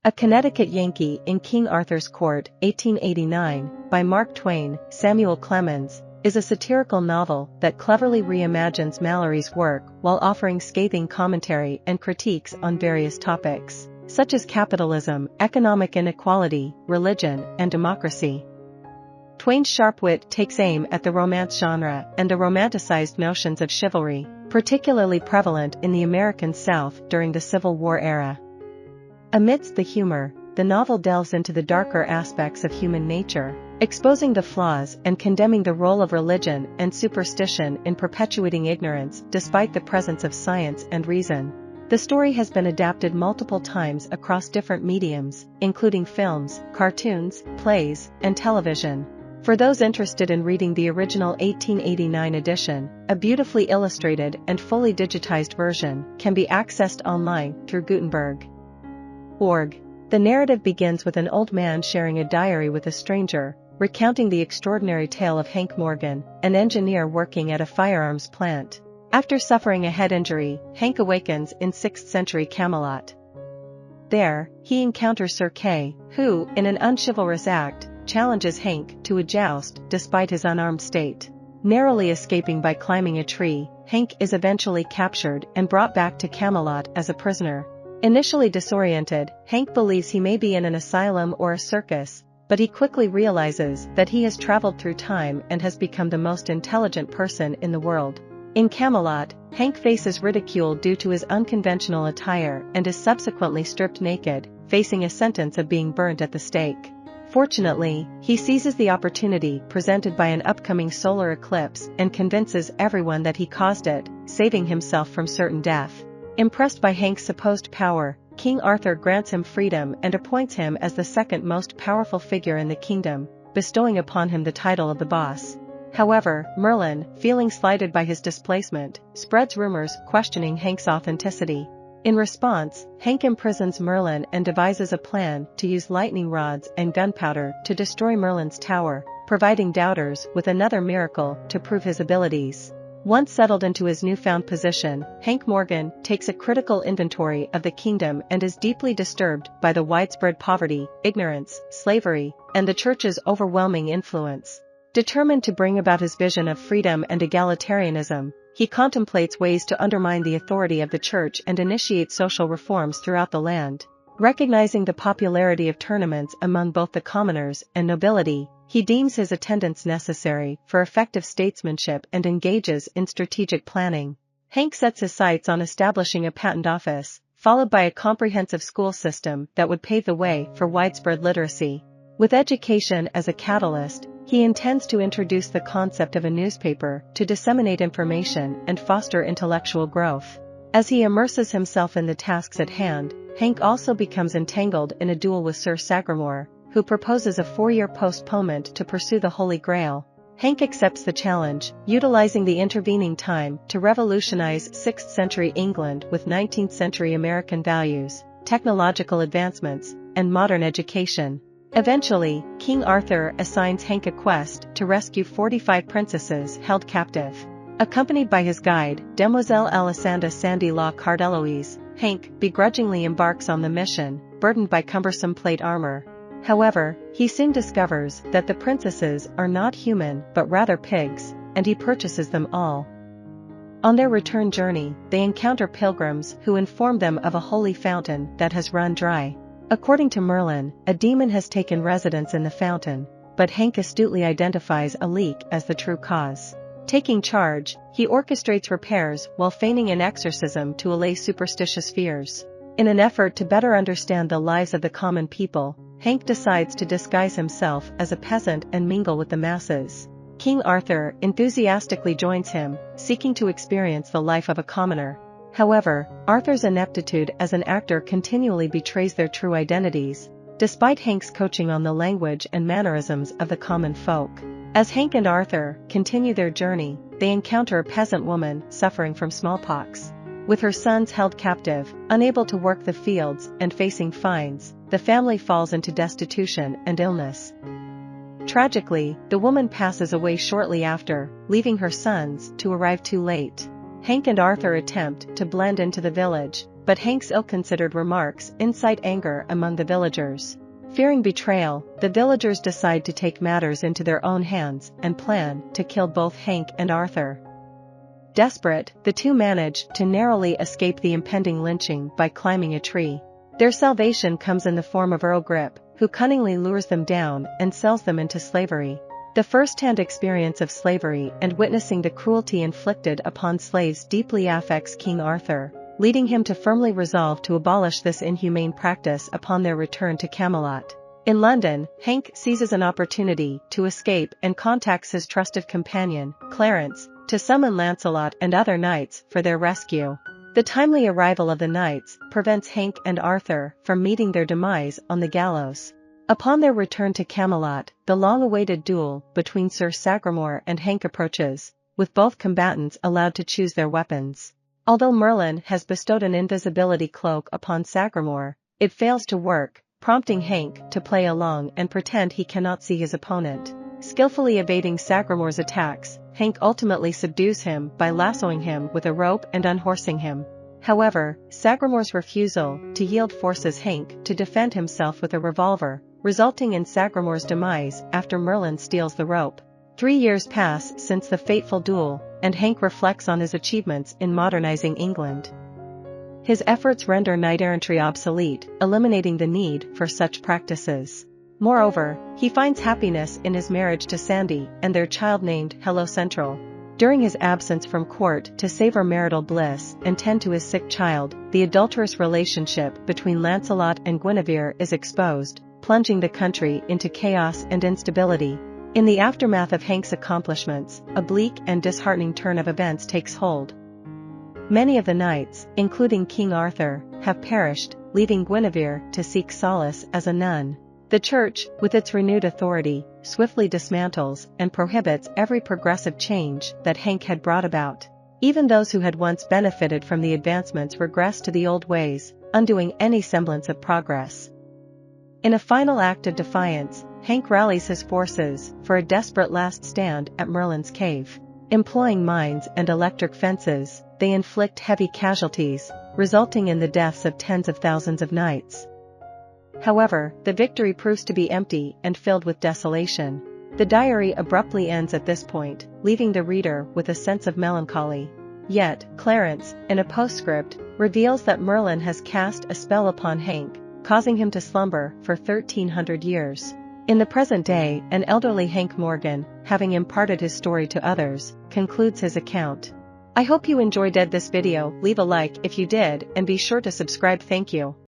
A Connecticut Yankee in King Arthur's Court, 1889, by Mark Twain, Samuel Clemens, is a satirical novel that cleverly reimagines Malory's work while offering scathing commentary and critiques on various topics, such as capitalism, economic inequality, religion, and democracy. Twain's sharp wit takes aim at the romance genre and the romanticized notions of chivalry, particularly prevalent in the American South during the Civil War era. Amidst the humor, the novel delves into the darker aspects of human nature, exposing the flaws and condemning the role of religion and superstition in perpetuating ignorance despite the presence of science and reason. The story has been adapted multiple times across different mediums, including films, cartoons, plays, and television. For those interested in reading the original 1889 edition, a beautifully illustrated and fully digitized version can be accessed online through Gutenberg.org. The narrative begins with an old man sharing a diary with a stranger, recounting the extraordinary tale of Hank Morgan, an engineer working at a firearms plant. After suffering a head injury, Hank awakens in 6th century Camelot. There, he encounters Sir Kay, who, in an unchivalrous act, challenges Hank to a joust despite his unarmed state. Narrowly escaping by climbing a tree, Hank is eventually captured and brought back to Camelot as a prisoner. Initially disoriented, Hank believes he may be in an asylum or a circus, but he quickly realizes that he has traveled through time and has become the most intelligent person in the world. In Camelot, Hank faces ridicule due to his unconventional attire and is subsequently stripped naked, facing a sentence of being burnt at the stake. Fortunately, he seizes the opportunity presented by an upcoming solar eclipse and convinces everyone that he caused it, saving himself from certain death. Impressed by Hank's supposed power, King Arthur grants him freedom and appoints him as the second most powerful figure in the kingdom, bestowing upon him the title of the boss. However, Merlin, feeling slighted by his displacement, spreads rumors questioning Hank's authenticity. In response, Hank imprisons Merlin and devises a plan to use lightning rods and gunpowder to destroy Merlin's tower, providing doubters with another miracle to prove his abilities. Once settled into his newfound position, Hank Morgan takes a critical inventory of the kingdom and is deeply disturbed by the widespread poverty, ignorance, slavery, and the church's overwhelming influence. Determined to bring about his vision of freedom and egalitarianism, he contemplates ways to undermine the authority of the church and initiate social reforms throughout the land. Recognizing the popularity of tournaments among both the commoners and nobility, he deems his attendance necessary for effective statesmanship and engages in strategic planning. Hank sets his sights on establishing a patent office, followed by a comprehensive school system that would pave the way for widespread literacy. With education as a catalyst, he intends to introduce the concept of a newspaper to disseminate information and foster intellectual growth. As he immerses himself in the tasks at hand, Hank also becomes entangled in a duel with Sir Sagramore, who proposes a 4-year postponement to pursue the Holy Grail. Hank accepts the challenge, utilizing the intervening time to revolutionize 6th century England with 19th century American values, technological advancements, and modern education. Eventually, King Arthur assigns Hank a quest to rescue 45 princesses held captive. Accompanied by his guide, Demoiselle Alessandra Sandy La Cardeloise, Hank begrudgingly embarks on the mission, burdened by cumbersome plate armor. However, he soon discovers that the princesses are not human but rather pigs, and he purchases them all. On their return journey, they encounter pilgrims who inform them of a holy fountain that has run dry. According to Merlin, a demon has taken residence in the fountain, but Hank astutely identifies a leak as the true cause. Taking charge, he orchestrates repairs while feigning an exorcism to allay superstitious fears. In an effort to better understand the lives of the common people, Hank decides to disguise himself as a peasant and mingle with the masses. King Arthur enthusiastically joins him, seeking to experience the life of a commoner. However, Arthur's ineptitude as an actor continually betrays their true identities, despite Hank's coaching on the language and mannerisms of the common folk. As Hank and Arthur continue their journey, they encounter a peasant woman suffering from smallpox. With her sons held captive, unable to work the fields and facing fines, the family falls into destitution and illness. Tragically, the woman passes away shortly after, leaving her sons to arrive too late. Hank and Arthur attempt to blend into the village, but Hank's ill-considered remarks incite anger among the villagers. Fearing betrayal, the villagers decide to take matters into their own hands and plan to kill both Hank and Arthur. Desperate, the two manage to narrowly escape the impending lynching by climbing a tree. Their salvation comes in the form of Earl Grip, who cunningly lures them down and sells them into slavery. The first-hand experience of slavery and witnessing the cruelty inflicted upon slaves deeply affects King Arthur, leading him to firmly resolve to abolish this inhumane practice upon their return to Camelot. In London, Hank seizes an opportunity to escape and contacts his trusted companion, Clarence, to summon Lancelot and other knights for their rescue. The timely arrival of the knights prevents Hank and Arthur from meeting their demise on the gallows. Upon their return to Camelot, the long-awaited duel between Sir Sagramore and Hank approaches, with both combatants allowed to choose their weapons. Although Merlin has bestowed an invisibility cloak upon Sagramore, it fails to work, prompting Hank to play along and pretend he cannot see his opponent. Skillfully evading Sagramore's attacks, Hank ultimately subdues him by lassoing him with a rope and unhorsing him. However, Sagramore's refusal to yield forces Hank to defend himself with a revolver, resulting in Sagramore's demise after Merlin steals the rope. 3 years pass since the fateful duel, and Hank reflects on his achievements in modernizing England. His efforts render knight-errantry obsolete, eliminating the need for such practices. Moreover, he finds happiness in his marriage to Sandy and their child named Hello Central. During his absence from court to savor marital bliss and tend to his sick child, the adulterous relationship between Lancelot and Guinevere is exposed, plunging the country into chaos and instability. In the aftermath of Hank's accomplishments, a bleak and disheartening turn of events takes hold. Many of the knights, including King Arthur, have perished, leaving Guinevere to seek solace as a nun. The Church, with its renewed authority, swiftly dismantles and prohibits every progressive change that Hank had brought about. Even those who had once benefited from the advancements regress to the old ways, undoing any semblance of progress. In a final act of defiance, Hank rallies his forces for a desperate last stand at Merlin's cave. Employing mines and electric fences, they inflict heavy casualties, resulting in the deaths of tens of thousands of knights. However, the victory proves to be empty and filled with desolation. The diary abruptly ends at this point, leaving the reader with a sense of melancholy. Yet, Clarence, in a postscript, reveals that Merlin has cast a spell upon Hank, causing him to slumber for 1300 years. In the present day, an elderly Hank Morgan, having imparted his story to others, concludes his account. I hope you enjoyed this video. Leave a like if you did and be sure to subscribe. Thank you.